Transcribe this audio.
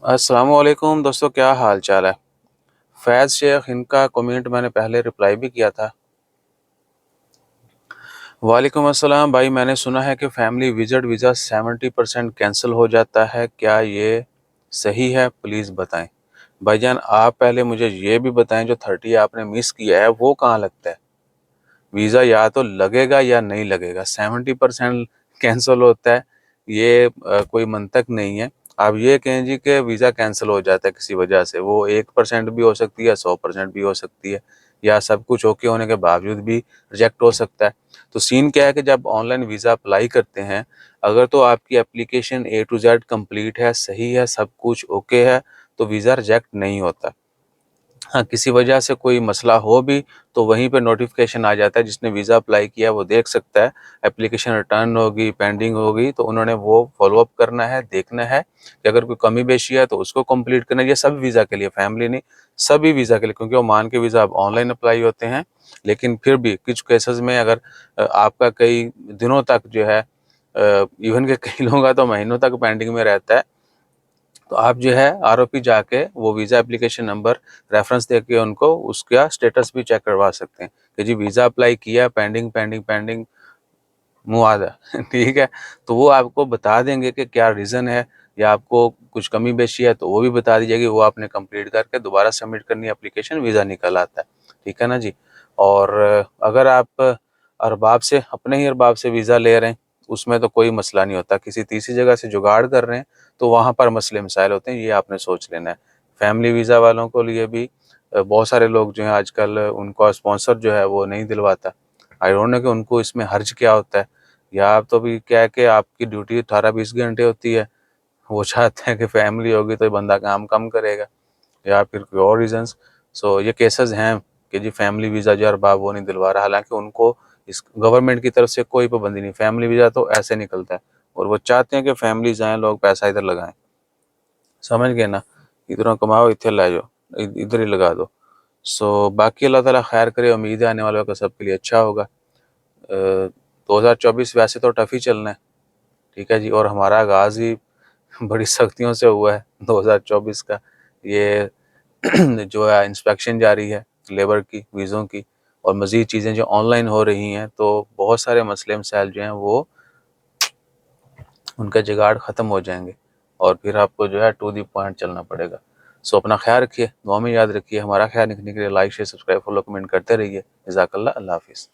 السلام علیکم دوستوں، کیا حال چال ہے؟ فیض شیخ، ان کا کومنٹ میں نے پہلے رپلائی بھی کیا تھا۔ وعلیکم السلام بھائی، میں نے سنا ہے کہ فیملی وزٹ ویزا 70% کینسل ہو جاتا ہے، کیا یہ صحیح ہے؟ پلیز بتائیں۔ بھائی جان، آپ پہلے مجھے یہ بھی بتائیں، جو 30 آپ نے مس کیا ہے وہ کہاں لگتا ہے؟ ویزا یا تو لگے گا یا نہیں لگے گا، 70% کینسل ہوتا ہے، یہ کوئی منطق نہیں ہے۔ آپ یہ کہیں جی کہ ویزا کینسل ہو جاتا ہے کسی وجہ سے، وہ 1% بھی ہو سکتی ہے، 100% بھی ہو سکتی ہے، یا سب کچھ اوکے ہونے کے باوجود بھی ریجیکٹ ہو سکتا ہے۔ تو سین کیا ہے کہ جب آن لائن ویزا اپلائی کرتے ہیں، اگر تو آپ کی application A to Z complete ہے، صحیح ہے، سب کچھ اوکے ہے، تو ویزا ریجیکٹ نہیں ہوتا۔ ہاں، کسی وجہ سے کوئی مسئلہ ہو بھی تو وہیں پہ نوٹیفیکیشن آ جاتا ہے، جس نے ویزا اپلائی کیا وہ دیکھ سکتا ہے، اپلیکیشن ریٹرن ہوگی، پینڈنگ ہوگی، تو انہوں نے وہ فالو اپ کرنا ہے، دیکھنا ہے کہ اگر کوئی کمی بیشی ہے تو اس کو کمپلیٹ کرنا ہے۔ یہ سب ویزا کے لیے، فیملی نہیں، سبھی ویزا کے لیے، کیونکہ وہ مان کے ویزا اب آن لائن اپلائی ہوتے ہیں، لیکن پھر بھی کچھ کیسز میں اگر آپ کا کئی دنوں تک جو ہے، ایون کہ کئی لوگوں کا تو مہینوں تک پینڈنگ میں رہتا ہے، تو آپ جو ہے ROP جا کے وہ ویزا اپلیکیشن نمبر ریفرنس دے کے ان کو اس کا سٹیٹس بھی چیک کروا سکتے ہیں کہ جی ویزا اپلائی کیا، پینڈنگ پینڈنگ پینڈنگ معاہدہ ٹھیک ہے، تو وہ آپ کو بتا دیں گے کہ کیا ریزن ہے، یا آپ کو کچھ کمی بیشی ہے تو وہ بھی بتا دیجیے گی، وہ آپ نے کمپلیٹ کر کے دوبارہ سبمٹ کرنی ہے اپلیکیشن، ویزا نکل آتا ہے، ٹھیک ہے نا جی۔ اور اگر آپ ارباب سے، اپنے ہی ارباب سے ویزا لے رہے ہیں، اس میں تو کوئی مسئلہ نہیں ہوتا، کسی تیسری جگہ سے جگاڑ کر رہے ہیں تو وہاں پر مسئلے مسائل ہوتے ہیں، یہ آپ نے سوچ لینا ہے۔ فیملی ویزا والوں کو لیے بھی بہت سارے لوگ جو ہیں آج کل ان کو اسپانسر جو ہے وہ نہیں دلواتا، آئی ڈونٹ نو کہ ان کو اس میں حرج کیا ہوتا ہے، یا تو بھی کیا ہے کہ آپ کی ڈیوٹی 18-20 گھنٹے ہوتی ہے، وہ چاہتے ہیں کہ فیملی ہوگی تو بندہ کام کم کرے گا، یا پھر کوئی اور ریزنس۔ سو یہ کیسز ہیں کہ جی فیملی ویزا جو ارباب وہ نہیں دلوا رہا، حالانکہ ان کو اس گورنمنٹ کی طرف سے کوئی پابندی نہیں، فیملی ویزا تو ایسے نکلتا ہے، اور وہ چاہتے ہیں کہ فیملیز آئیں، لوگ پیسہ ادھر لگائیں، سمجھ گئے نا، ادھر کماؤ ادھر لے جاؤ، ادھر ہی لگا دو۔ سو باقی اللہ تعالیٰ خیر کرے، امید ہے آنے والوں کا سب کے لیے اچھا ہوگا۔ 2024 ویسے تو ٹف ہی چلنا ہے، ٹھیک ہے جی، اور ہمارا آغاز ہی بڑی سختیوں سے ہوا ہے 2024 کا۔ یہ جو ہے انسپیکشن جاری ہے لیبر کی، ویزوں کی، اور مزید چیزیں جو آن لائن ہو رہی ہیں، تو بہت سارے مسئلے مسائل جو ہیں وہ ان کا جگاڑ ختم ہو جائیں گے، اور پھر آپ کو جو ہے ٹو دی پوائنٹ چلنا پڑے گا۔ سو اپنا خیال رکھیے، دعا میں یاد رکھیے، ہمارا خیال رکھنے کے لیے like, share, subscribe, follow, comment کرتے رہیے۔ جزاک اللہ، اللہ حافظ۔